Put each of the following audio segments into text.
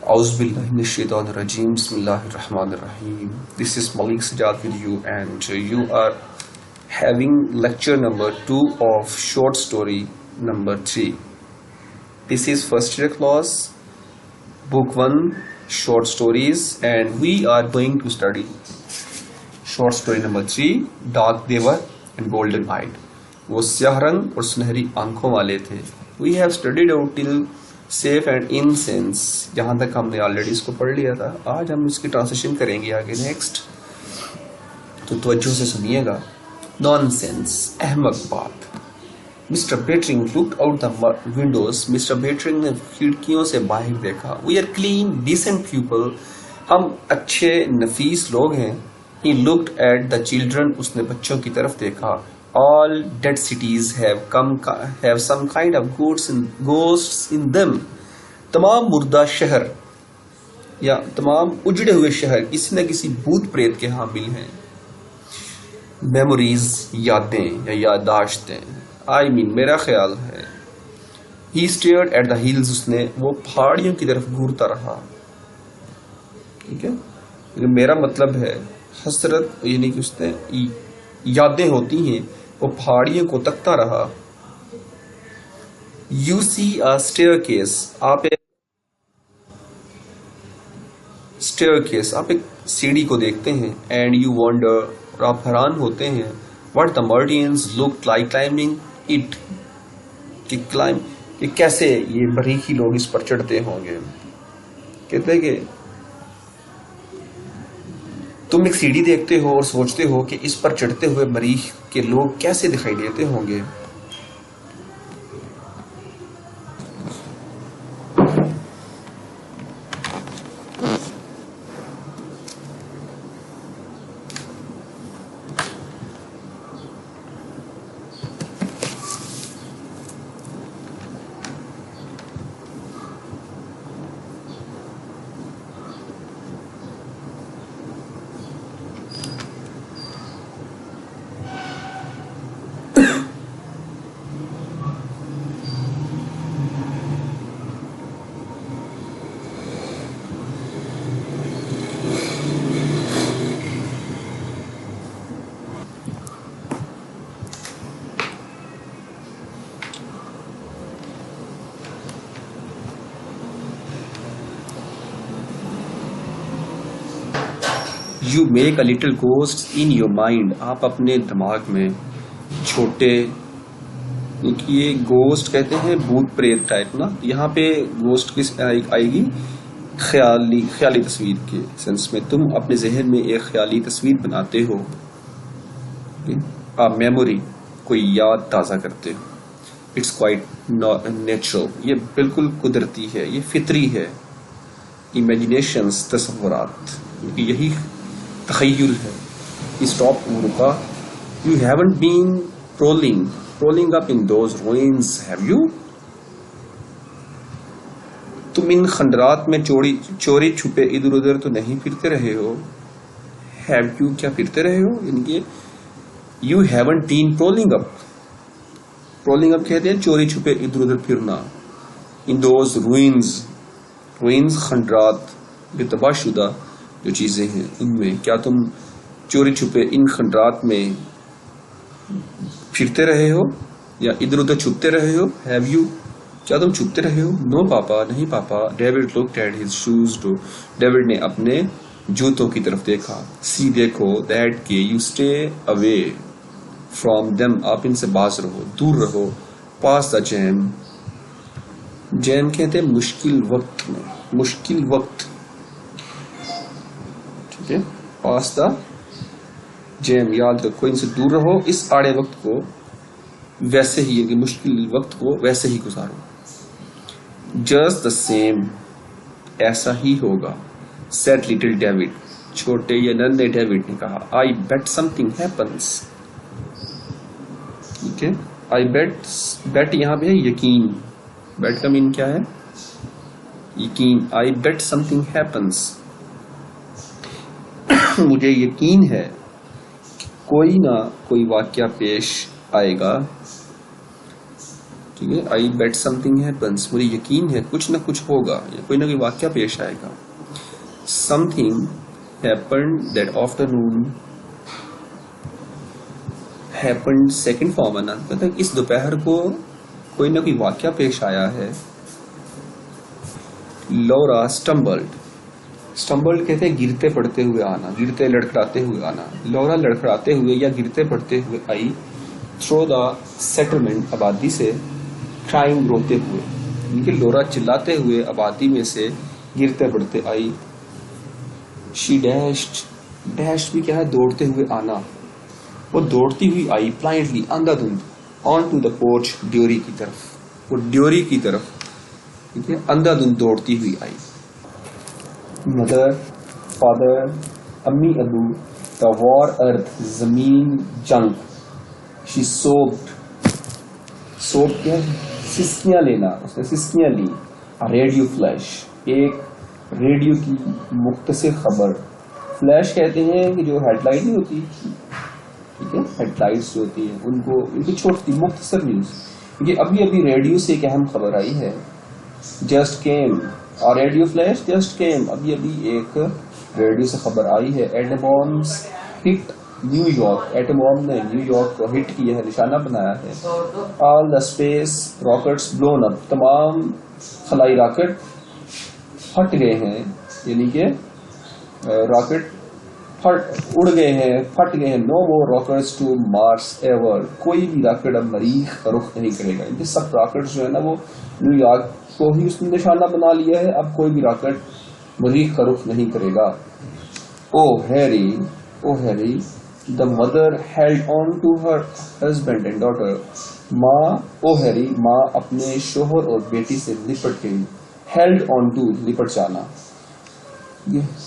Auzu billahi minash shaitanir rajim. Bismillahir rahmanir rahim. This is Malik Sajjad with you, and you are having lecture number 2 of short story number 3. This is first year class, book 1, short stories, and we are going to study short story number 3, Dark Devar and Golden Eyed. وہ سیاہ رنگ اور سنہری آنکھوں والے تھے. We have studied out till safe and innocence. جہاں تک ہم نے آلریڈی اس کو پڑھ لیا تھا. آج ہم اس کی ٹرانسلیشن کریں گے آگے. نیکسٹ تو توجہ سے سنیے گا. نانسینس، احمق بات. Mister Bittering looked out the windows. Mister Bittering نے کھڑکیوں سے باہر دیکھا. We are clean decent people. ہم اچھے نفیس لوگ ہیں. He looked at the children. اس نے بچوں کی طرف دیکھا. All dead cities have some kind of ghosts in them. تمام مردہ شہر یا تمام اجڑے ہوئے شہر کسی نہ کسی بھوت پریت کے حامل ہیں. میموریز، یادیں یا یادداشتیں. میرا خیال ہے. He stared at the hills. اس نے وہ پہاڑیوں کی طرف گھورتا رہا. ٹھیک ہے، میرا مطلب ہے حسرت، یعنی کہ اس نے یادیں ہوتی ہیں. وہ پہاڑیوں کو تکتا رہا. You see a staircase. آپ ایک سیڑھی کو دیکھتے ہیں. And you wonder. آپ حیران ہوتے ہیں. What the Martians looked like climbing it. کہ کیسے یہ مریخی لوگ اس پر چڑھتے ہوں گے. کہتے ہیں کہ تم ایک سیڑھی دیکھتے ہو اور سوچتے ہو کہ اس پر چڑھتے ہوئے مریخ کے لوگ کیسے دکھائی دیتے ہوں گے. You make a little ghosts in your mind. آپ اپنے دماغ میں چھوٹے، یہ گوسٹ کہتے ہیں بھوت پریت ٹائپ نا. یہاں پہ گوسٹ کس آئے گی؟ خیالی تصویر کے سینس میں. تم اپنے ذہن میں ایک خیالی تصویر بناتے ہو. آپ میموری، کوئی یاد تازہ کرتے ہو. It's quite natural. یہ بالکل قدرتی ہے، یہ فطری ہے. امیجنیشنز، تصورات، یہی تخیل ہے. اسٹاپ رکا. You haven't been prowling up in those ruins, have you? تم ان خنڈرات میں چوری چھپے ادھر ادھر تو نہیں پھرتے رہے ہو. have you کیا پھرتے رہے ہو؟ ان کے you haven't been prowling up کہتے ہیں چوری چھپے ادھر ادھر پھرنا. in those ruins خنڈرات، جو تباہ شدہ جو چیزیں ہیں ان میں. کیا تم چوری چھپے ان خنڈرات میں پھرتے رہے ہو یا ادھر ادھر چھپتے رہے ہو؟ have you کیا تم چھپتے رہے ہو؟ no پاپا، نہیں پاپا. David looked at his shoes too. David نے اپنے جوتوں کی طرف دیکھا. see دیکھو that کہ you stay away from them. آپ ان سے باز رہو، دور رہو. pass the jam کہتے ہیں مشکل وقت میں، مشکل وقت. ٹھیک ہے، pass the jam. یاد رکھو ان سے دور رہو. اس آڑے وقت کو ویسے ہی، یعنی مشکل وقت کو ویسے ہی گزارو. just the same ایسا ہی ہوگا. said little David. چھوٹے یا ننھے ڈیوڈ نے کہا. I bet something happens. ٹھیک ہے، I bet یہاں پہ ہے یقین. bet کا مین کیا ہے؟ یقین. I bet something happens. مجھے یقین ہے کوئی نہ کوئی واقعہ پیش آئے گا. ٹھیک ہے. آئی بیٹ سم تھنگ ہیپنس، مجھے یقین ہے کچھ نہ کچھ ہوگا یا کوئی نہ کوئی واقعہ پیش آئے گا. Something happened that afternoon happened second form آنا کہتا ہے اس دوپہر کو کوئی نہ کوئی واقعہ پیش آیا ہے. لورا اسٹمبلڈ کہتے ہیں گرتے پڑتے ہوئے آنا، گرتے لڑکھڑاتے ہوئے آنا. لورا لڑکھڑاتے ہوئے یا گرتے پڑتے ہوئے آئی تھرو دا سیٹلمنٹ، آبادی سے، کرائنگ روتے ہوئے. یعنی کہ لورا چلاتے ہوئے آبادی میں سے گرتے پڑتے آئی. شی ڈیشڈ بھی کیا ہے دوڑتے ہوئے آنا، وہ دوڑتی ہوئی آئی بلائنڈلی اندھا دھند آن ٹو دا پورچ ڈیوری کی طرف، وہ ڈیوری کی طرف ٹھیک ہے اندھا دھند دوڑتی ہوئی آئی. مدر فادر امی ابو دا وار ارتھ زمین جنگ. شی سوپڈ کیا ہے سسکیاں لینا، اس نے سسکیاں لی. ریڈیو فلیش ایک ریڈیو کی مختصر خبر. فلیش کہتے ہیں کہ جو ہیڈ لائٹ نہیں ہوتی ٹھیک ہے ہیڈ لائٹس جو ہوتی ہیں ان کو ان کی چھوٹی مختصر نیوز. کیونکہ ابھی ریڈیو سے ایک اہم خبر آئی ہے. جسٹ کیم اور ریڈیو فلیش جسٹ کیم ابھی ایک ریڈیو سے خبر آئی ہے. ایٹم بامز ہٹ نیو یارک، ایٹم بام نے نیو یارک کو ہٹ کیا ہے، نشانہ بنایا ہے. آل دا اسپیس راکٹس بلون اپ، تمام خلائی راکٹ پھٹ گئے ہیں، یعنی کہ راکٹ اڑ گئے ہیں، پھٹ گئے ہیں. نو مور راکٹس ٹو مارس ایور، کوئی بھی راکٹ اب مریخ کا رخ نہیں کرے گا. ان کے سب راکٹ جو ہے نا وہ نیو یارک کو ہی اس نے نشانہ بنا لیا ہے، اب کوئی بھی راکٹ مریخ کا رخ نہیں کرے گا. Oh Harry the mother held on to her husband and daughter. ماں اپنے شوہر اور بیٹی سے لپٹ گئی. ہیلڈ آن ٹو لپٹ جانا.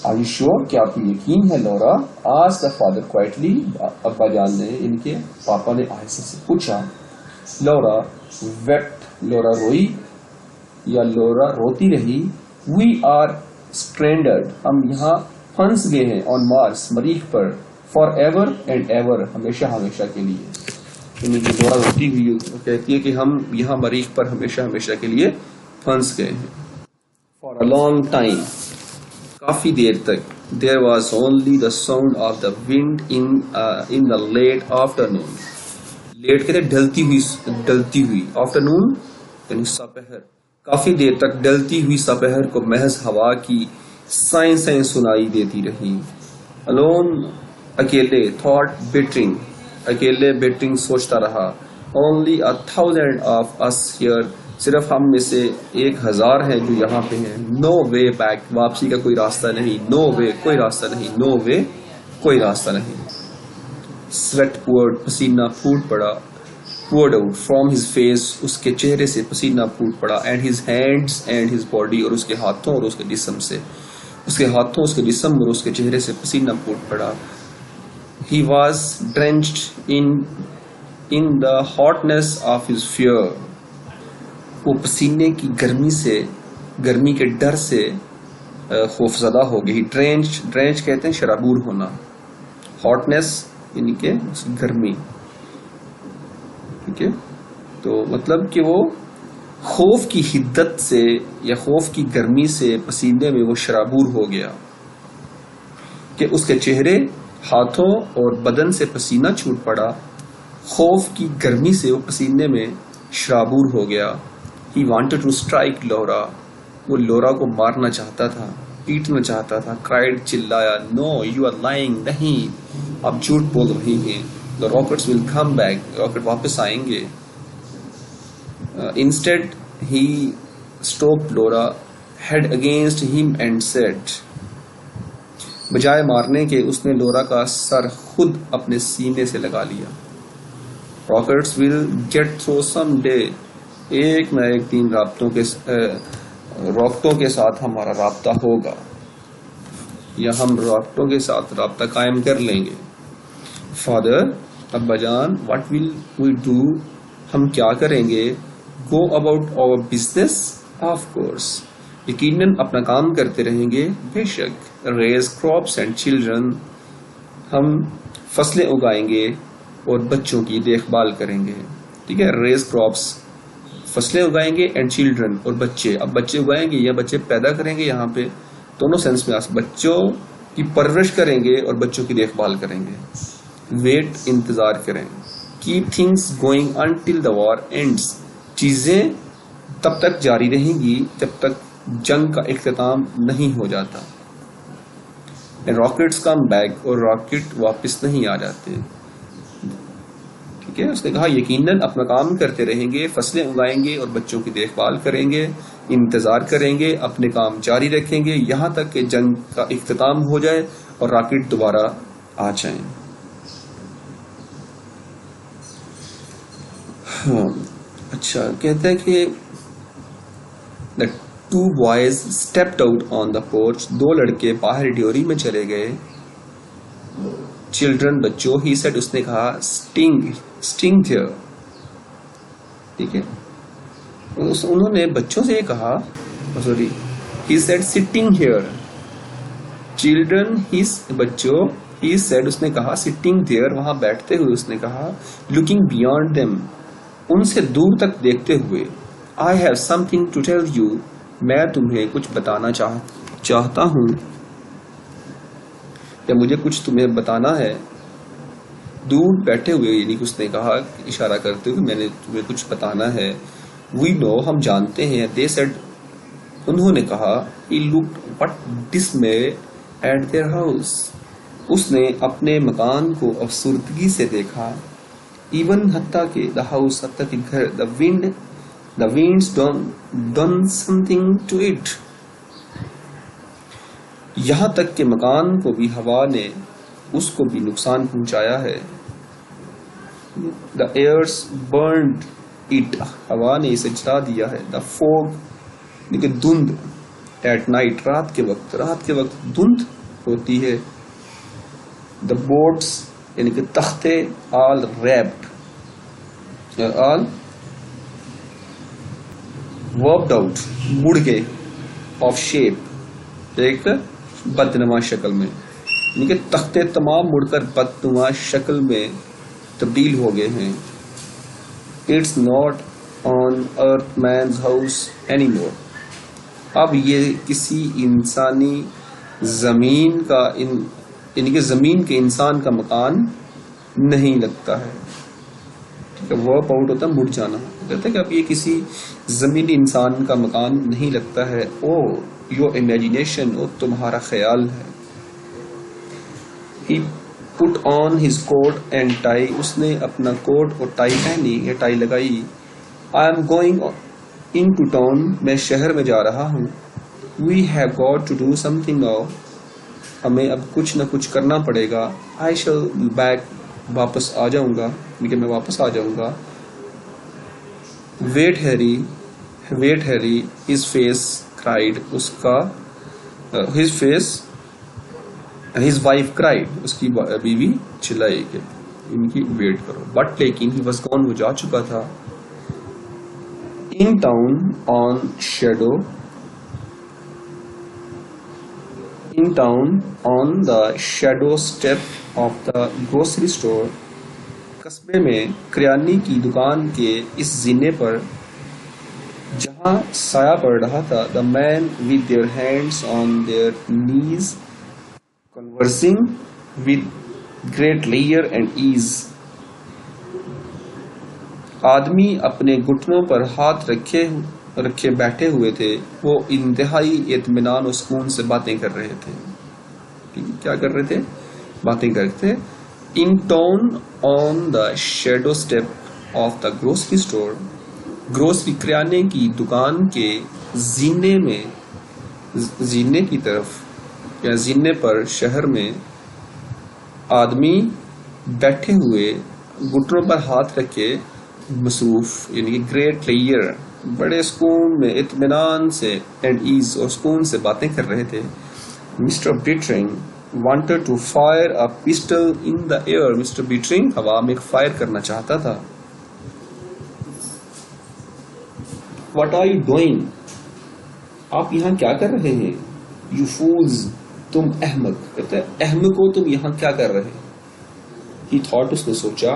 Are you sure؟ کیا آپ کو یقین ہے لورا؟ asked the father quietly، ابا جان نے ان کے پاپا نے آہستہ سے پوچھا. لورا wept، لورا روئی یا لورا روتی رہی. we are stranded، ہم یہاں پھنس گئے ہیں on Mars، مریخ پر. forever and ever، ہمیشہ ہمیشہ کے لیے. یعنی کہ لورا روتی ہوئی کہتی ہے کہ ہم یہاں مریخ پر ہمیشہ ہمیشہ کے لیے پھنس گئے ہیں. for a long time، کافی دیر تک. there was only the sound of the wind in the late afternoon. Late کہتے ڈلتی ہوئی آفٹرنون یعنی سپہر. کافی دیر تک ڈلتی ہوئی سپہر کو محض ہوا کی سائیں سنائی دیتی رہی. alone، اکیلے. thought bittering، اکیلے. bittering، سوچتا رہا. only 1,000 of us here، صرف ہم میں سے 1,000 ہیں جو یہاں پہ ہیں. no way back، واپسی کا کوئی راستہ نہیں. no way، کوئی راستہ نہیں. no way، کوئی راستہ نہیں. sweat poured، پسینہ پھوٹ پڑا. poured out from his face، اس کے چہرے سے پسینہ پھوٹ پڑا. and his hands and his body، اور اس کے ہاتھوں اور اس کے جسم سے، اس کے ہاتھوں اس کے جسم اور اس کے چہرے سے پسینہ پھوٹ پڑا. he was drenched in the hotness of his fear، وہ پسینے کی گرمی سے، گرمی کے ڈر سے خوفزدہ ہو گئی. ڈرینچ کہتے ہیں شرابور ہونا. ہاٹنس یعنی کہ گرمی ٹھیک ہے. تو مطلب کہ وہ خوف کی حدت سے یا خوف کی گرمی سے پسینے میں وہ شرابور ہو گیا کہ اس کے چہرے، ہاتھوں اور بدن سے پسینہ چھوٹ پڑا. خوف کی گرمی سے وہ پسینے میں شرابور ہو گیا. He wanted to strike Laura، وہ لورا کو مارنا چاہتا تھا، پیٹنا چاہتا تھا. cried، چلایا. no you are lying، نہیں آپ جھوٹ بول رہی ہیں. the rockets will come back، rocket واپس آئیں گے. instead he stopped Laura head against him and said، بجائے مارنے کے اس نے لورا کا سر خود اپنے سینے سے لگا لیا. rockets will get through some day، ایک نہ ایک دن راکٹوں کے ساتھ ہمارا رابطہ ہوگا یا ہم راکٹوں کے ساتھ رابطہ قائم کر لیں گے. فادر، ابا جان. what will we do، ہم کیا کریں گے. go about our business، of course، یقیناً اپنا کام کرتے رہیں گے، بے شک. raise crops and children، ہم فصلیں اگائیں گے اور بچوں کی دیکھ بھال کریں گے. ٹھیک ہے. raise crops فصلیں اگائیں گے اینڈ چلڈرن اور بچے. اب بچے اگائیں گے یا بچے پیدا کریں گے, یہاں پہ دونوں سینس میں بچوں کی پرورش کریں گے اور بچوں کی دیکھ بھال کریں گے. ویٹ انتظار کریں. Keep things going until the war ends, چیزیں تب تک جاری رہیں گی جب تک جنگ کا اختتام نہیں ہو جاتا. راکٹس کم بیک, اور راکٹ واپس نہیں آ جاتے. ٹھیک ہے, اس نے کہا یقیناً اپنا کام کرتے رہیں گے, فصلیں اگائیں گے اور بچوں کی دیکھ بھال کریں گے, انتظار کریں گے, اپنے کام جاری رکھیں گے یہاں تک کہ جنگ کا اختتام ہو جائے اور راکٹ دوبارہ آ جائیں. اچھا, کہتے ہیں کہ the two boys stepped out on the porch, دو لڑکے باہر ڈیوری میں چلے گئے. چلڈرن, بچوں, he said, اس نے کہا, sting here. ٹھیک ہے, انہوں نے بچوں سے یہ کہا, sorry, he said sitting here. Children, بچوں, he said, اس نے کہا, sitting there, وہاں بیٹھتے ہوئے اس نے کہا, looking beyond them, ان سے دور تک دیکھتے ہوئے, I have something to tell you, میں تمہیں کچھ بتانا چاہتا ہوں, یا مجھے کچھ تمہیں بتانا ہے. دور بیٹھے ہوئے, یعنی کہ اس نے کہا اشارہ کرتے ہوئے, میں نے تمہیں کچھ بتانا ہے. We know, ہم جانتے ہیں. They said, انہوں نے کہا, he looked but dismay at their house, اس نے اپنے مکان کو افسردگی سے دیکھا. Even حتیٰ کہ the house, حتیٰ کہ گھر, the winds done something to it, یہاں تک کہ مکان کو بھی ہوا نے اس کو بھی نقصان پہنچایا ہے. The airs burned it, ہوا نے اسے جلا دیا ہے. The fog, یعنی کہ دھند, at night, رات کے وقت دھند ہوتی ہے. The boards, یعنی کہ تختے, all wrapped, all worked out, مڑ گئے, of shape, ایک بدنما شکل میں, یعنی کہ تختے تمام مڑ کر بدنما شکل میں تبدیل ہو گئے ہیں. It's not on earth man's house anymore, اب یہ کسی انسانی زمین کا, یعنی کہ زمین کے انسان کا مکان نہیں لگتا ہے. ٹھیک ہے, ورپ آؤٹ ہوتا ہے مڑ جانا. کہتے ہیں کہ اب یہ کسی زمینی انسان کا مکان نہیں لگتا ہے. او یور امیجنیشن, او تمہارا خیال ہے. He put on his coat and tie, اس نے اپنا کوٹ اور ٹائی پہنی یا ٹائی لگائی. I am going into town, میں شہر میں جا رہا ہوں. We have got to do something now, ہمیں اب کچھ نہ کچھ کرنا پڑے گا. I shall be back, واپس آ جاؤں گا, لیکن میں واپس آ جاؤں گا. Wait Harry, his face cried, اس کا his wife cried, اس کی بیوی چلائی کہ ان کی ویٹ کرو. But لیکن he was gone, وہ جا چکا تھا. In town on the shadow step of the grocery store, قصبے میں کریانی کی دکان کے اس زینے پر جہاں سایہ پڑ رہا تھا, the men with their hands on their knees conversing with great leisure and ease, آدمی اپنے گھٹنوں پر ہاتھ رکھے بیٹھے ہوئے تھے, وہ انتہائی اطمینان و سکون سے باتیں کر رہے تھے. کیا کر رہے تھے؟ باتیں کر رہے تھے. In town on the shadow step of the grocery store, grocery کریانے کی دکان کے زینے کی طرف یا زینے پر شہر میں آدمی بیٹھے ہوئے گھٹنوں پر ہاتھ رکھے مصروف, یعنی کہ گریٹ لیئر, بڑے سکون میں, اطمینان سے, اینڈ ایز, اور سکون سے باتیں کر رہے تھے. Mister Bittering wanted to fire a pistol in the air, mister Bittering ہوا میں فائر کرنا چاہتا تھا. What are you doing, آپ یہاں کیا کر رہے ہیں؟ You fools, تم احمق, کہتے ہیں احمقو تم یہاں کیا کر رہے ہیں؟ He thought, اس نے سوچا,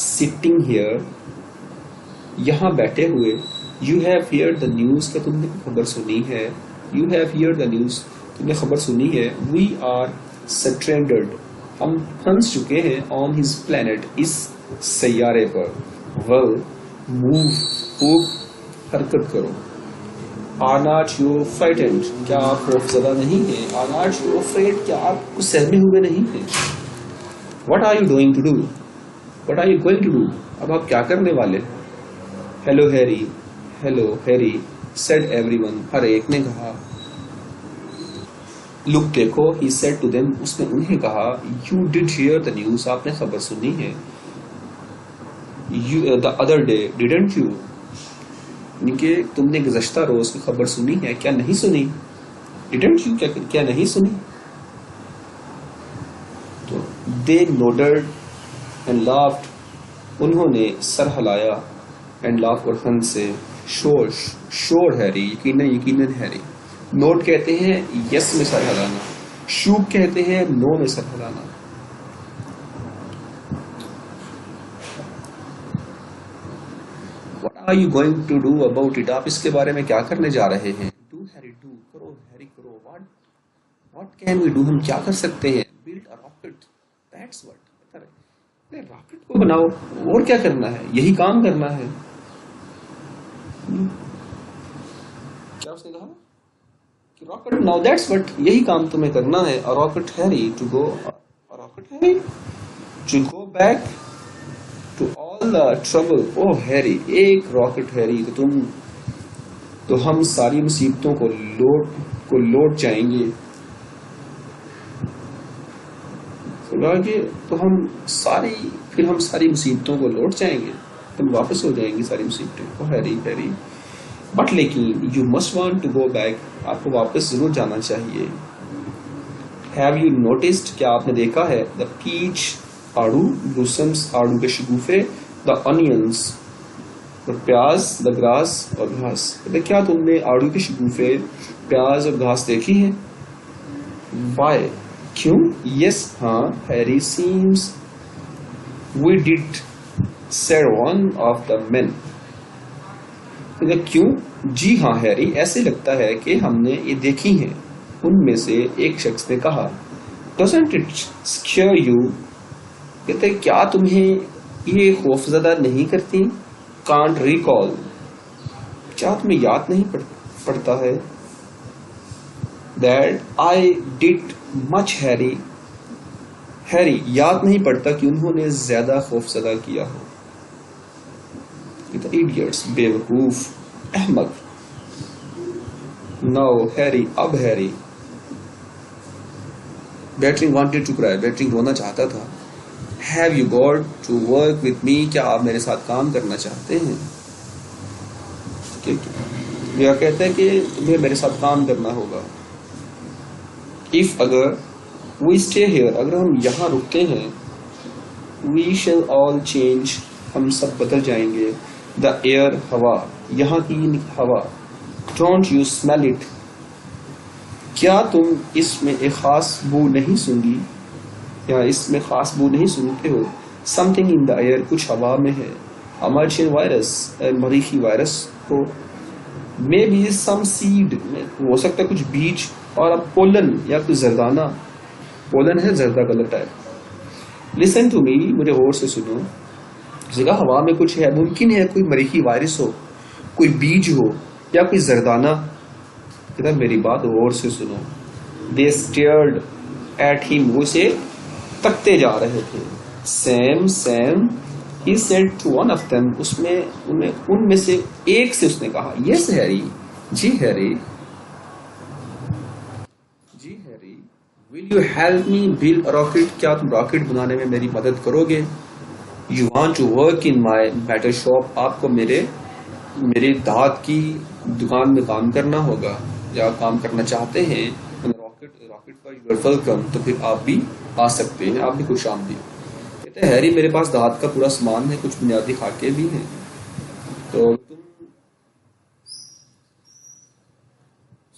sitting here, یہاں بیٹھے ہوئے, You have heard the news, کہ تم نے خبر سنی ہے. You have heard the news, تم نے خبر سنی ہے. We are stranded, ہم پھنس چکے ہیں. On his planet, اس سیارے پر. Well, move, خوب حرکت کرو. Are not you frightened, کیا آپ خوف زدہ نہیں ہیں. Are not you afraid, کیا آپ کو سہمے ہوئے نہیں ہیں. What are you doing to do, what are you going to do, اب آپ کیا کرنے والے. Hello Harry, hello Harry, said everyone, ہر ایک نے کہا. Look دیکھو, he said to them, اس نے انہیں کہا. You did hear the news, آپ نے خبر سنی ہے. The other day, didn't you, یعنی کہ تم نے گزشتہ روز کی خبر سنی ہے, کیا نہیں سنی. Didn't you, کیا نہیں سنی. تو they nodded and laughed, انہوں نے سر ہلایا. اینڈ لاف اور ہنس سے. شور ہیری, یقیناً ہیری. نوٹ کہتے ہیں یس میں سر ہلانا. شوک کہتے ہیں نو میں سر ہلانا. What are you going to do about it, آپ اس کے بارے میں کیا کرنے جا رہے ہیں. Do Harry, do, کرو ہیری کرو. What can we do, ہم کیا کر سکتے ہیں. Build a rocket, that's what, rocket کو بناؤ, اور کیا کرنا ہے, یہی کام کرنا ہے. کیا اس نے کہا کہ راکٹ بناؤ, دیٹس وٹ, یہی کام تمہیں کرنا ہے. Rocket Harry to go, rocket Harry to go back to all the trouble. Oh Harry, ایک راکٹ ہیری تو ہم ساری مصیبتوں کو لوٹ جائیں گے. تو ہم ساری مصیبتوں کو لوٹ جائیں گے, تم واپس ہو جائیں گی ساری مصیبتیں. ہیری بٹ لیکن you must want to go back, آپ کو واپس ضرور جانا چاہیے. ہیو یو نوٹسڈ, کیا آپ نے دیکھا ہے. دا پیچ, آڑو. بلوسمس, آڑو کے شگوفے. دا انینس, پیاز. دا گراس, اور گھاس. کیا تم نے آڑو کے شگوفے, پیاز اور گھاس دیکھی ہے. وائی, کیوں. یس, ہاں. Harry seems we did, said one of the men. کیوں. جی ہاں ہیری, ایسے لگتا ہے کہ ہم نے یہ دیکھی ہیں. ان میں سے ایک شخص نے کہا. Doesn't it scare you, کہتے کیا تمہیں یہ خوف زدہ نہیں کرتی. Can't recall, کیا تمہیں یاد نہیں پڑتا ہے. That I did much Harry, Harry یاد نہیں پڑتا کہ انہوں نے زیادہ خوف زدہ کیا ہو. ایڈیٹس, بیوقوف, احمق. نو ہیری, اب Harry. Bittering wanted to cry, Bittering رونا چاہتا تھا. Have you got to work with me, کیا آپ میرے ساتھ کام کرنا چاہتے ہیں. یہ کہتا ہے کہ تمہیں میرے ساتھ کام کرنا ہوگا. if, اگر. we stay here, اگر ہم یہاں رکتے ہیں. we shall all change, ہم سب بدل جائیں گے. the air, ہوا, یہاں کی ہوا. don't you smell it, کیا تم اس میں ایک خاص بو نہیں سنگی, یا اس میں خاص بو نہیں سنتے ہو. something in the air, کچھ ہوا میں ہے. a Martian virus, مریخی وائرس ہو. maybe some seed, ہو سکتا ہے کچھ بیج. اور پولن, یا کچھ زردانہ. پولن ہے زردہ colour type. listen to me, مجھے غور سے سنو. جگہ ہوا میں کچھ ہے, ممکن ہے کوئی مریخی وائرس ہو, کوئی بیج ہو, یا کوئی زردانہ. کہتا میری بات غور سے سنو. they stared at him, وہ اسے تکتے جا رہے تھے. Sam, he said to one of them, ان میں سے ایک سے اس نے کہا. yes Harry, جی Harry. will you help me build a rocket, کیا تم راکٹ بنانے میں میری مدد کرو گے. you want to work in my metal shop, آپ کو میرے دھات کی دکان میں کام کرنا ہوگا, یا کام کرنا چاہتے ہیں. راکٹ کا you are welcome, تو پھر آپ بھی آ سکتے ہیں, آپ بھی خوش آمدید. کہتے ہیں ہیری میرے پاس دھات کا پورا سامان ہے, کچھ بنیادی خاکے بھی ہیں, تو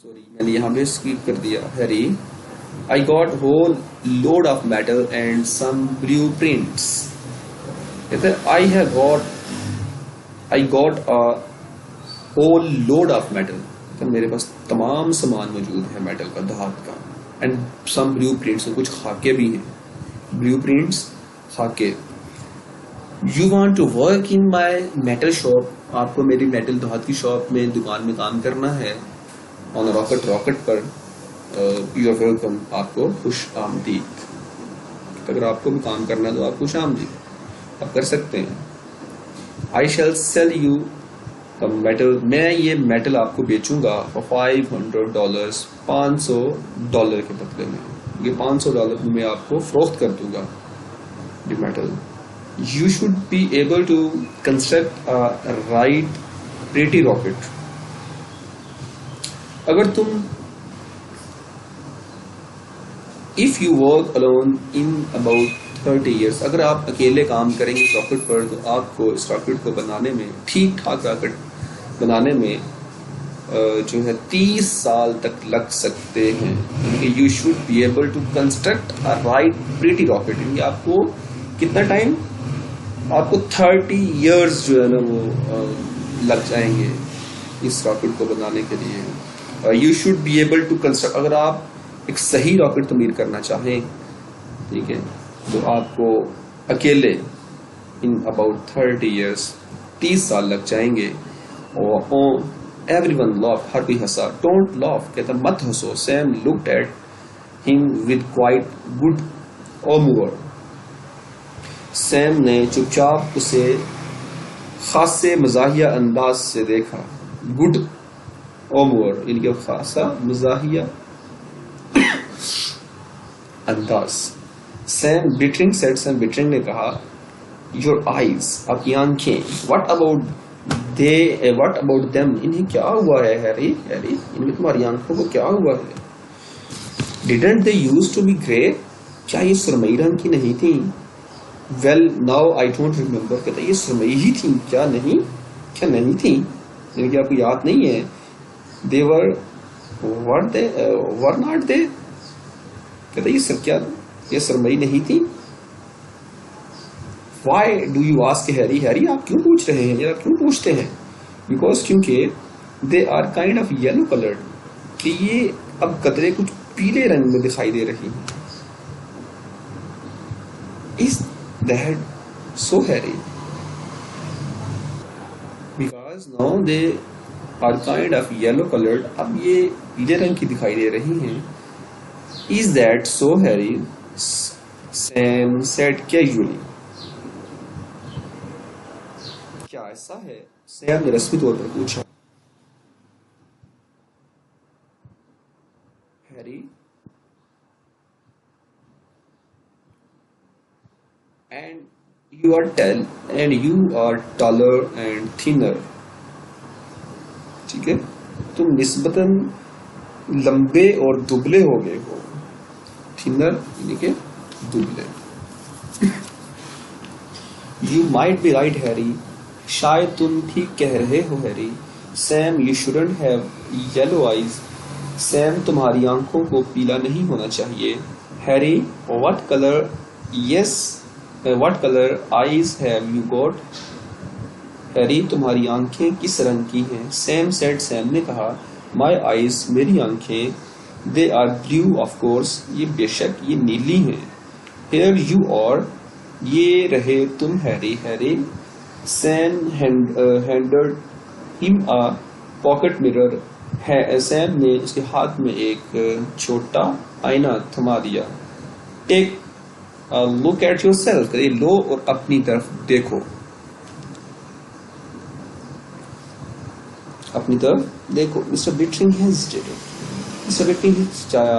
سوری میں نے یہاں پہ اسکیپ کر دیا. Harry, I got whole load of metal and some blueprints. I got a whole load of metal. تو میرے پاس تمام سامان موجود ہے میٹل کا, دھات کا. اینڈ سم بلیو پرنٹس, کچھ خاکے بھی ہیں, بلیو پرنٹس, خاکے. You want to work in my metal shop, آپ کو میری میٹل دھات کی شاپ میں, دکان میں کام کرنا ہے. آن راکٹ پر, یو آر ویلکم, آپ کو خوش آمدید. اگر آپ کو بھی کام کرنا ہے تو آپ خوش آمدید, آپ کر سکتے ہیں. I shall sell you metal, میں یہ میٹل آپ کو بیچوں گا $500, $500 کے بدلے میں. یہ $500 میں آپ کو فروخت کر دوں گا یہ metal. You should be able to construct a right pretty rocket. اگر تم if you work alone in about 30 years, اگر آپ اکیلے کام کریں گے راکٹ پر تو آپ کو اس راکٹ کو بنانے میں, ٹھیک ٹھاک راکٹ بنانے میں جو ہے 30 سال تک لگ سکتے ہیں. You should be able to construct a right pretty rocket. یعنی آپ کو کتنا ٹائم, آپ کو 30 ایئرز جو ہے نا وہ لگ جائیں گے اس راکٹ کو بنانے کے لیے. You should be able to construct, اگر آپ ایک صحیح راکٹ تعمیر کرنا چاہیں, ٹھیک ہے, تو آپ کو اکیلے ان اباؤٹ 30 ایئرس 30 سال لگ جائیں گے. اور ایوری ون لاف, ہر کوئی ہنسا. ڈونٹ لاف, کہتا مت ہنسو. سیم لکڈ ایٹ ہم ود کوائٹ گڈ اومور. سیم نے چپ چاپ اسے خاصے مزاحیہ انداز سے دیکھا. گڈ اومور یعنی کہ خاصا مزاحیہ انداز. سیم بٹرنگ سیٹ, سیم بٹرنگ نے کہا یور آئیز, آپ کی آنکھیں. واٹ اباؤٹ دیم, انہیں کیا ہوا ہے ہیری, ان میں تمہاری آنکھوں کو کیا ہوا ہے. Didn't they use to be grey, کیا یہ سرمئی رنگ کی نہیں تھی. Well now I don't remember, کہتا یہ سرمئی ہی تھی, کیا نہیں تھی, یعنی کہ آپ کو یاد نہیں ہے. دے ور ناٹ دے, کہتا یہ سرمئی نہیں تھی. Why do you ask Harry, آپ کیوں پوچھ رہے ہیں, آپ کیوں پوچھتے ہیں. بیکاز کیونکہ they are kind of yellow coloured, کہ یہ اب قطرے کچھ پیلے رنگ میں دکھائی دے رہی ہیں. Is that so hairy? Because now they are kind of yellow colored. اب یہ پیلے رنگ کی دکھائی دے رہی ہیں. Is that so hairy? Sam said casually. کیا ایسا ہے, سیم نے رسمی طور پر پوچھا. Harry and you are taller and thinner. ٹھیک ہے, تم نسبتاً لمبے اور دبلے ہو گئے ہو. thinner یعنی کہ دبلے. you might be right Harry, شاید تم ٹھیک کہہ رہے ہو Harry. Sam, you shouldn't have yellow eyes. Sam, تمہاری آنکھوں کو پیلا نہیں ہونا چاہیے. Harry, what color eyes have you got? Harry, تمہاری آنکھیں کس رنگ کی ہیں. Sam said, Sam نے کہا, my eyes, میری آنکھیں, they are blue of course, یہ بے شک یہ نیلی ہیں. Here you are, یہ رہے تم Harry. Sam handed him a pocket mirror. Same نے اس کے ہاتھ میں ایک چھوٹا آئینہ تھما دیا. Take a look at yourself. لو اور اپنی طرف دیکھو. Mr. Bittring hesitated.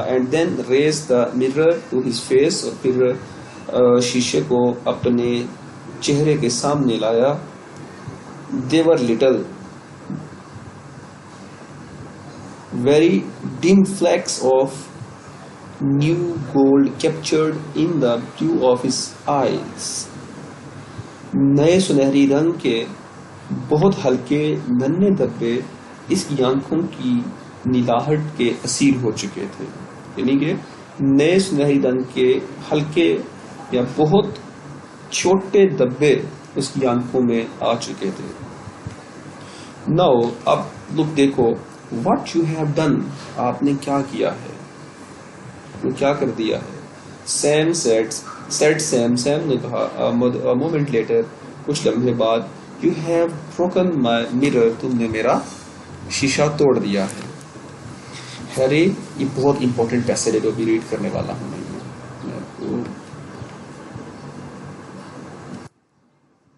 And then raised the mirror to his face. اور پھر شیشے کو اپنے چہرے کے سامنے لایا. They were little, very dim flecks of new gold captured in the blue of his eyes. نئے سنہری رنگ کے بہت ہلکے ننھے دھبے اس کی آنکھوں کی نیلاہٹ کے اسیر ہو چکے تھے. یعنی کہ نئے سنہری رنگ کے ہلکے یا بہت چھوٹے دھبے اس کی آنکھوں میں آ چکے تھے. Now اب look دیکھو what you have done, آپ نے کیا کیا ہے, وہ کیا کر دیا ہے. Sam said Sam نے کہا a moment later, کچھ لمحے بعد, you have broken my mirror, تم نے میرا شیشہ توڑ دیا ہے. ہیری, یہ بہت امپورٹنٹ پیسج ہے جو بھی ریڈ کرنے والا ہوں میں آپ کو.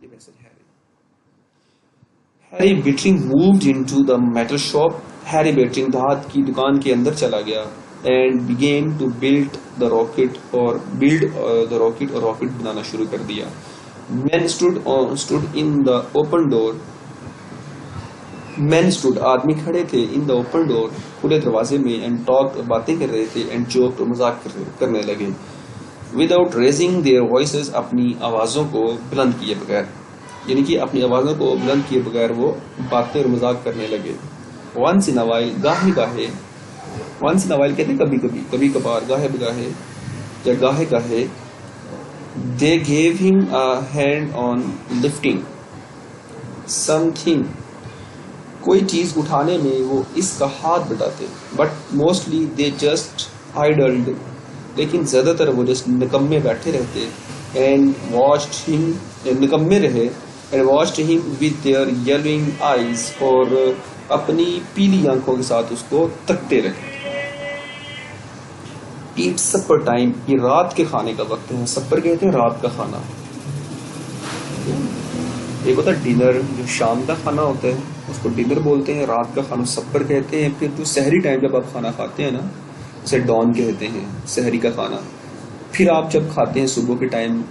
یہ passage Harry Bittering moved into the metal shop. Harry Bittering دھات کی دکان کے اندر چلا گیا. And begin to build the rocket اور راکٹ بنانا شروع کر دیا. مین stood in the open door. Main stood, آدمی کھڑے تھے, in the open door, کھلے دروازے میں, and talked, باتیں کر رہے تھے, and joked, مذاق کرنے لگے. without raising their voices, اپنی آوازوں کو بلند کیے بغیر, یعنی کہ اپنی آوازوں کو بلند کیے بغیر وہ باتیں اور مذاق کرنے لگے. once in a while, گاہے گاہے, once in a while کہتے ہیں کبھی کبھی, کبھی کبھار, گاہے بگاہے یا گاہے گاہے. they gave him a hand on lifting something, کوئی چیز اٹھانے میں وہ اس کا ہاتھ بٹاتے. but mostly they just idled, لیکن زیادہ تر وہ جس نکمے بیٹھے رہتے. and watched him, نکمے رہے, and watched him with their yellowing eyes, اور اپنی پیلی آنکھوں کے ساتھ اس کو تکتے رہے. ایٹ سپر ٹائم, یہ رات کے کھانے کا وقت ہے. سپر کہتے ہیں رات کا کھانا. ایک ہوتا ہے ڈنر, جو شام کا کھانا ہوتا ہے اس کو ڈنر بولتے ہیں, رات کا کھانا سپر کہتے ہیں. پھر جو سحری ٹائم جب آپ کھانا کھاتے ہیں نا, اسے ڈان کہتے ہیں, سحری کا کھانا. پھر آپ جب کھاتے ہیں صبح کے ٹائم,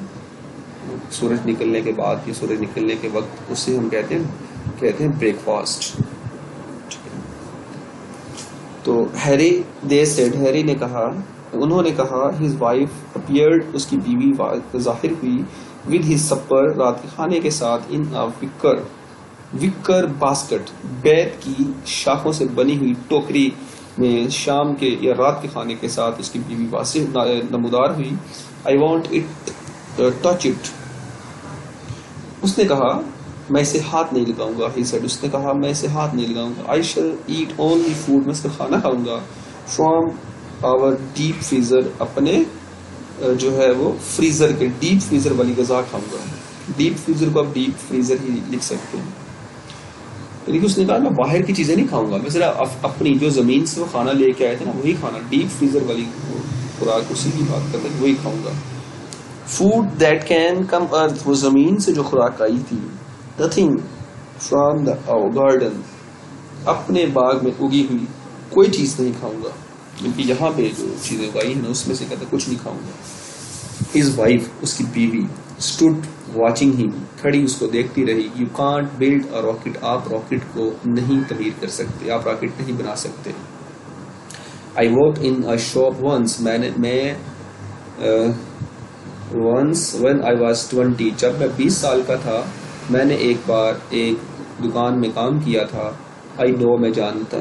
سورج نکلنے کے بعد یا سورج نکلنے کے وقت, اسے ہم کہتے ہیں بریک فاسٹ. تو ہیری نے کہا, انہوں نے کہا, his wife appeared, اس کی بیوی ظاہر ہوئی, with his supper, رات کے کھانے کے ساتھ, in a wicker basket, بیت کی شاخوں سے بنی ہوئی ٹوکری میں شام کے یا رات کے کھانے کے ساتھ اس کی بیوی واضح نمودار ہوئی. I want it, touch it, اس نے کہا میں اسے ہاتھ نہیں لگاؤں گا. He said, اس نے کہا میں اسے ہاتھ نہیں لگاؤں گا. I shall eat only food, میں اس کا کھانا کھاؤں گا. From our deep freezer, اپنے جو ہے وہ فریزر کے, ڈیپ فریزر والی غذا کھاؤں گا. ڈیپ فریزر کو آپ ڈیپ فریزر ہی لکھ سکتے ہیں. لیکن اس نے کہا میں باہر کی چیزیں نہیں کھاؤں گا, میں صرف اپنی جو زمین سے وہ کھانا لے کے آئے تھے نا وہی کھانا, ڈیپ فریزر والی خوراک, اسی کی بات کرتے ہیں, وہی کھاؤں گا. فوڈ دیٹ کین کم ارتھ, وہ زمین سے جو خوراک آئی تھی. nothing from the garden, اپنے باغ میں اگی ہوئی کوئی چیز نہیں کھاؤں گا, کیونکہ یہاں پہ جو چیزیں اگائی ہیں اس میں سے کہتا کچھ نہیں کھاؤں گا. his wife, اس کی بیوی, stood watching him, کھڑی اس کو دیکھتی رہی. you can't build a rocket, آپ راکٹ کو نہیں تعمیر کر سکتے, آپ راکٹ نہیں بنا سکتے. I worked in a shop once, میں once when I was 20, جب میں 20 سال کا تھا, میں نے ایک بار ایک دکان میں کام کیا تھا. I know, میں جانتا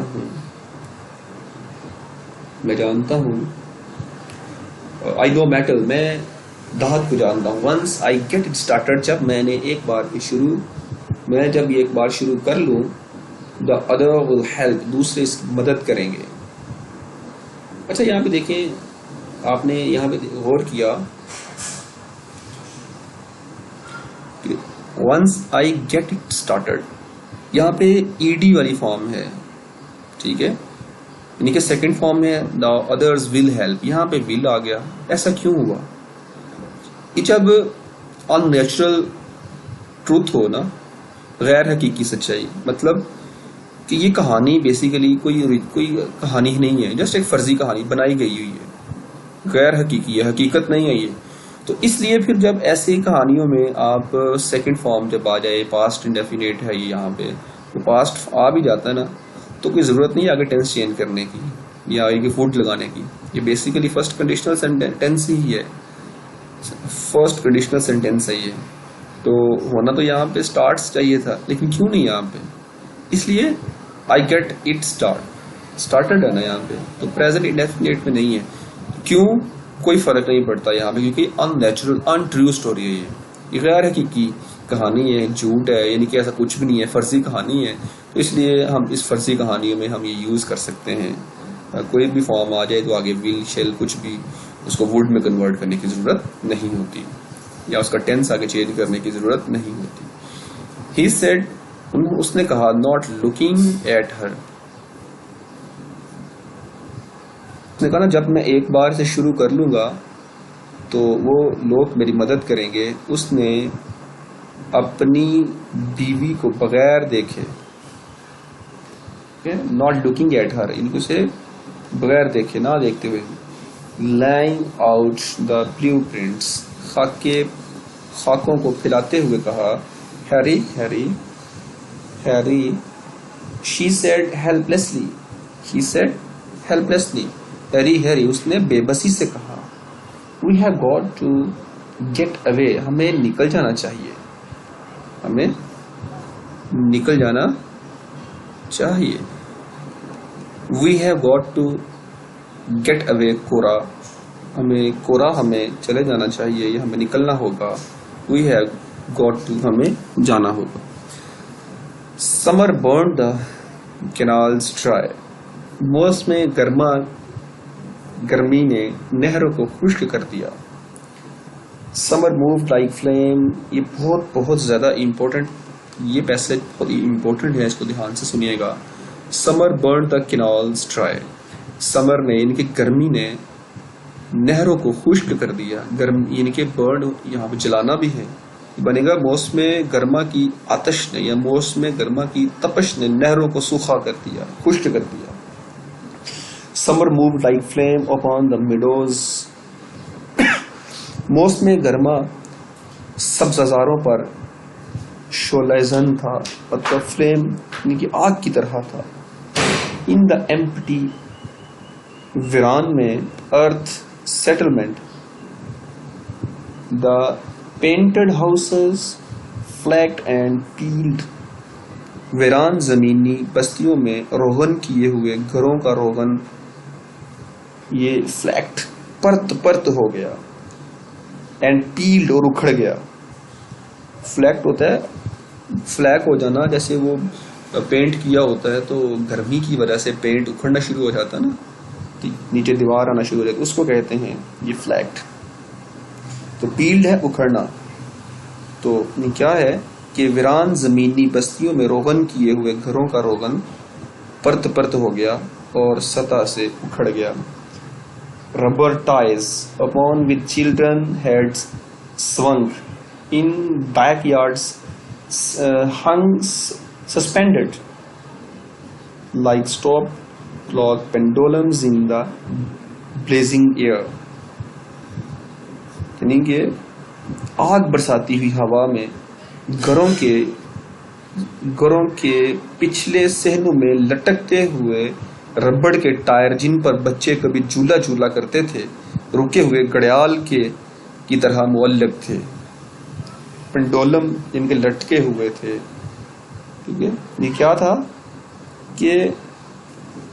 ہوں. I know metal, میں دھات کو جانتا ہوں. Once I get it started, جب میں نے ایک بار جب ایک بار شروع کر لوں, the other will help, دوسرے اس کی مدد کریں گے. اچھا یہاں پہ دیکھیں, آپ نے یہاں پہ غور کیا, once I get it started, یہاں پہ ED والی فارم ہے, ٹھیک ہے, یعنی کہ سیکنڈ فارم ہے the others will help, یہاں پہ will آ گیا. ایسا کیوں ہوا؟ یہ جب ان نیچرل ٹروتھ ہو نا, غیر حقیقی سچائی, مطلب کہ یہ کہانی بیسیکلی کوئی کہانی ہی نہیں ہے, جسٹ ایک فرضی کہانی بنائی گئی ہوئی ہے, غیر حقیقی ہے, حقیقت نہیں ہے یہ. تو اس لیے پھر جب ایسی کہانیوں میں آپ سیکنڈ فارم جب آ جائے, پاسٹ انڈیفینیٹ ہے یہ, یہاں پہ تو پاسٹ آ بھی جاتا ہے نا, تو کوئی ضرورت نہیں آگے ٹینس چینج کرنے کی یا آگے فوڈ لگانے کی. یہ بیسیکلی فرسٹ کنڈیشنل ٹینس ہی ہے, فرسٹ کنڈیشنل سینٹینس ہے یہ. تو ہونا تو یہاں پہ اسٹارٹس چاہیے تھا, لیکن کیوں نہیں یہاں پہ؟ اس لیے آئی گیٹ اٹ اسٹارٹڈ ہے نا یہاں پہ, تو پریزنٹ انڈیفینیٹ میں نہیں ہے. کیوں؟ کوئی فرق نہیں پڑتا یہاں پہ, کیونکہ ان نیچرل ان ٹرو اسٹوری ہے یہ غیر حقیقی کہانی ہے، جھوٹ ہے، یعنی کہ ایسا کچھ بھی نہیں ہے، فرضی کہانی ہے، تو اس لیے ہم اس فرضی کہانیوں میں ہم یہ یوز کر سکتے ہیں. کوئی بھی فارم آ جائے تو آگے ول شیل کچھ بھی اس کو ووڈ میں کنورٹ کرنے کی ضرورت نہیں ہوتی، یا اس کا ٹینس آگے چینج کرنے کی ضرورت نہیں ہوتی. ہی سیڈ، اس نے کہا، ناٹ لوکنگ ایٹ ہر. اس نے کہا نا جب میں ایک بار سے شروع کر لوں گا تو وہ لوگ میری مدد کریں گے. اس نے اپنی بیوی کو بغیر دیکھے، ناٹ لوکنگ ایٹ ہر، ان کو سے بغیر دیکھے، نہ دیکھتے ہوئے، lying out the blueprints, خاکوں کو پھیلاتے ہوئے کہا، Harry Harry Harry. She said helplessly, he said helplessly, Harry Harry, اس نے بے بسی سے کہا. We have got to get away, ہمیں نکل جانا چاہیے، ہمیں نکل جانا چاہیے. We have got to get away Cora, ہمیں چلے جانا چاہیے یا ہمیں نکلنا ہوگا. وی ہیو گاٹ ٹو، ہمیں جانا ہوگا. سمر برن دا کینالز ڈرائی، موسم گرمی نے نہروں کو خشک کر دیا. سمر مووڈ لائک فلیم، یہ بہت زیادہ امپورٹنٹ، یہ پیسج بہت امپورٹنٹ ہے، اس کو دھیان سے سنیے گا. سمر برن دا کینالز ڈرائی، سمر نے یعنی کہ گرمی نے نہروں کو خشک کر دیا. یعنی کہ برن یہاں پہ جلانا بھی ہے، بنے گا موسم گرما کی آتش نے یا موسم گرما کی تپش نے نہروں کو سوکھا کر دیا، خشک کر دیا. Summer moved like flame upon the meadows, موسم گرما سبززاروں پر شعلہ زن تھا، مطلب فلیم یعنی کہ آگ کی طرح تھا. ان دا ایمپٹی، ویران میں، earth settlement, the painted houses flaked and peeled, ویران زمینی بستیوں میں روغن کیے ہوئے گھروں کا روغن یہ فلیکٹ پرت ہو گیا، اینڈ پیلڈ اور اکھڑ گیا. فلیکٹ ہوتا ہے فلیک ہو جانا، جیسے وہ پینٹ کیا ہوتا ہے تو گرمی کی وجہ سے پینٹ اکھڑنا شروع ہو جاتا ہے نا، نیچے دیوار آنا شروع ہو جاتی، اس کو کہتے ہیں یہ فلیکٹ. تو پیلڈ ہے اکھڑنا، تو کیا ہے کہ ویران زمینی بستیوں میں روغن کیے ہوئے گھروں کا روغن پرت ہو گیا اور سطح سے اکھڑ گیا. Rubber ties upon which children had song in back yards hung suspended like stop clock pendulums in the blazing air، یعنی کہ آگ برساتی ہوئی ہوا میں گھروں کے پچھلے صحنوں میں لٹکتے ہوئے ربڑ کے ٹائر، جن پر بچے کبھی جھولا کرتے تھے، رکے ہوئے گھڑیال کی طرح معلق تھے. پنڈولم جن کے لٹکے ہوئے تھے، ٹھیک ہے. یہ کیا تھا کہ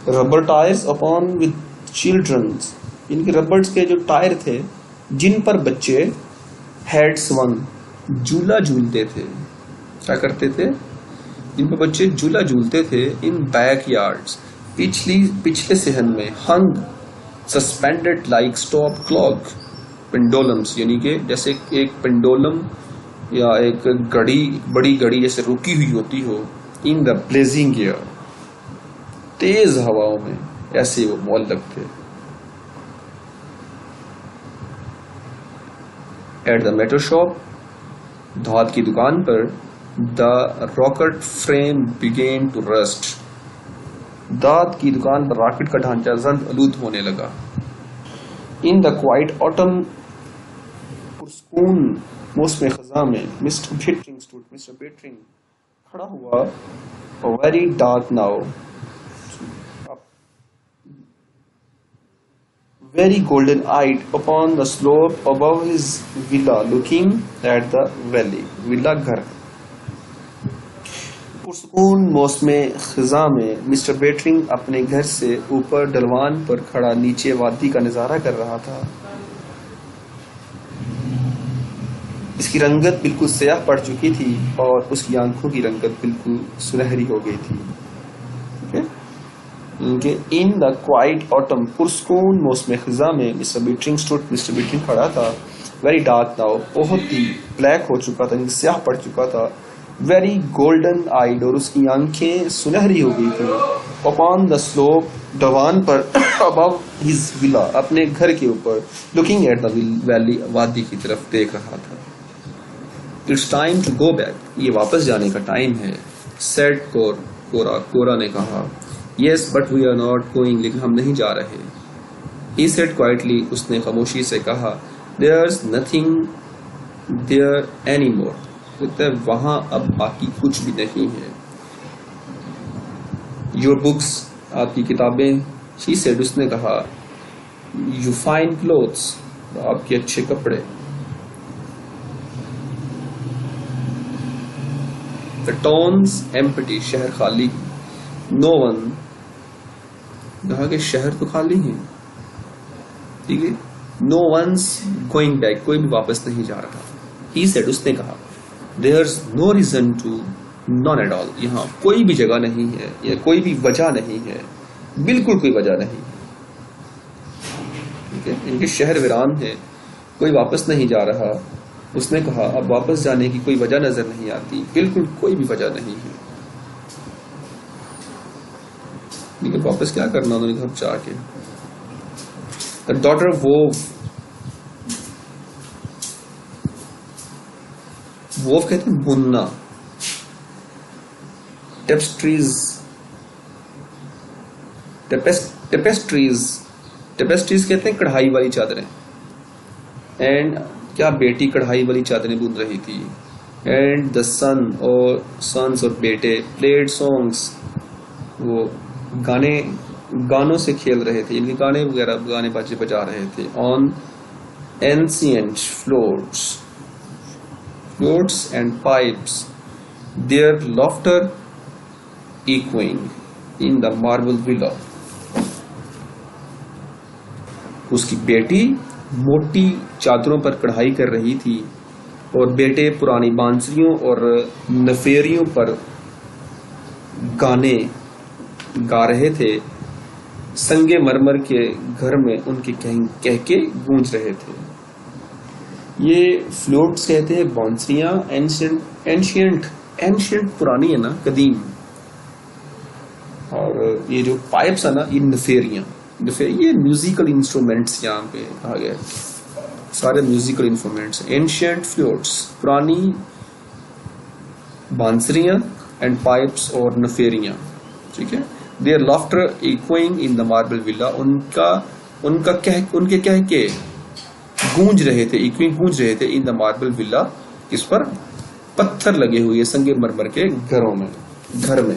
rubber tyres upon with childrens, ان کے ربڑز کے جو ٹائر تھے جن پر بچے ہیڈ سونگ جھولا جھولتے تھے. کیا کرتے تھے؟ جن پر بچے جھولا جھولتے تھے. ان بیک یارڈز، پچھلے صحن میں. ہنگ سسپینڈڈ لائک اسٹاپ کلاک پنڈولمس، یعنی کہ جیسے ایک پنڈولم یا ایک بڑی گھڑی جیسے رکی ہوئی ہوتی ہو. ان دا بلیزنگ ایئر، تیز ہواؤں میں ایسے وہ معلق تھے. ایٹ دا میٹل شاپ، دھات کی دکان پر. The rocket frame began to rust, دھات کی دکان پر راکٹ کا ڈھانچہ زرد آلود ہونے لگا. ان دا کوائٹ آٹم، پرسکون موسم خزاں میں. مسٹر بیٹرنگ کھڑا ہوا. Very dark now, very golden eyed upon the slope above his villa looking at the valley. ولا گھر. پرسکون موسم خزاں میں مسٹر بیٹرنگ اپنے گھر سے اوپر ڈھلوان پر کھڑا نیچے وادی کا نظارہ کر رہا تھا. اس کی رنگت بالکل سیاہ پڑ چکی تھی اور اس کی آنکھوں کی رنگت بالکل سنہری ہو گئی تھی. ان دا کوائٹ آٹم، پرسکون موسم خزاں میں مسٹر بیٹرنگ کھڑا تھا. ویری ڈارک ناؤ، بہت ہی بلیک ہو چکا تھا، سیاہ پڑ چکا تھا. ویری گولڈن آئیڈ، اور اس کی آنکھیں سنہری ہو گئی تھی. اپان دا سلوپ، ڈوان پر، ابو ہز ولا، اپنے گھر کے اوپر. لوکنگ ایٹ دا ویلی، وادی کی طرف دیکھ رہا تھا. It's time to go back, یہ واپس جانے کا ٹائم ہے. سیڈ کورا نے کہا. Yes but we are not going, لیکن ہم نہیں جا رہے. ہی سیڈ کوائٹلی، اس نے خاموشی سے کہا. There's nothing there any more, وہاں اب باقی کچھ بھی نہیں ہے. یور بکس، آپ کی کتابیں. شی سیڈ، اس نے کہا. یو فائن کلوتھس، آپ کے اچھے کپڑے. دا ٹاؤنز ایمپٹی، شہر خالی. نو ون، کہا کہ شہر تو خالی ہے. ٹھیک ہے. نو ونس گوئنگ بیک، کوئی بھی واپس نہیں جا رہا. ہی سیڈ، اس نے کہا. There's no reason to, none at all, یہاں کوئی بھی جگہ نہیں ہے یا کوئی بھی وجہ نہیں ہے، بالکل کوئی وجہ نہیں. ان کے شہر ویران ہے، کوئی واپس نہیں جا رہا. اس نے کہا اب واپس جانے کی کوئی وجہ نظر نہیں آتی، بالکل کوئی بھی وجہ نہیں ہے. لیکن واپس کیا کرنا، انہوں نے کہا جا کے. ڈاٹر ووو کہتے ہیں بننا. ٹیپسٹریز کہتے ہیں کڑھائی والی چادریں. اینڈ کیا بیٹی کڑھائی والی چادریں بن رہی تھی. اینڈ دا سنس اور بیٹے پلیڈ سانگس، وہ گانوں سے کھیل رہے تھے، یعنی گانے باجے بجا رہے تھے. On ancient flutes and pipes, their laughter echoing in the marble villa. اس کی بیٹی موٹی چادروں پر کڑھائی کر رہی تھی اور بیٹے پرانی بانسریوں اور نفیریوں پر گانے گا رہے تھے. سنگے مرمر کے گھر میں ان کے کہہ کے گونج رہے تھے. یہ فلوٹس کہتے ہیں بانسریاں. اینشینٹ پرانی ہے نا، قدیم. اور یہ جو پائپس ہے نا، یہ نفیریاں. یہ میوزیکل انسٹرومنٹس یہاں پہ کہا گیا، سارے میوزیکل انسٹرومنٹس. اینشینٹ فلوٹس، پرانی بانسریاں. اینڈ پائپس، اور نفیریاں. ٹھیک ہے. Their laughter echoing in the marble villa، ان کے کہہ کے گونج رہے تھے. ایکوئنگ گونج رہے تھے. in the marble villa، اس پر پتھر لگے ہوئے سنگ مرمر کے گھر میں.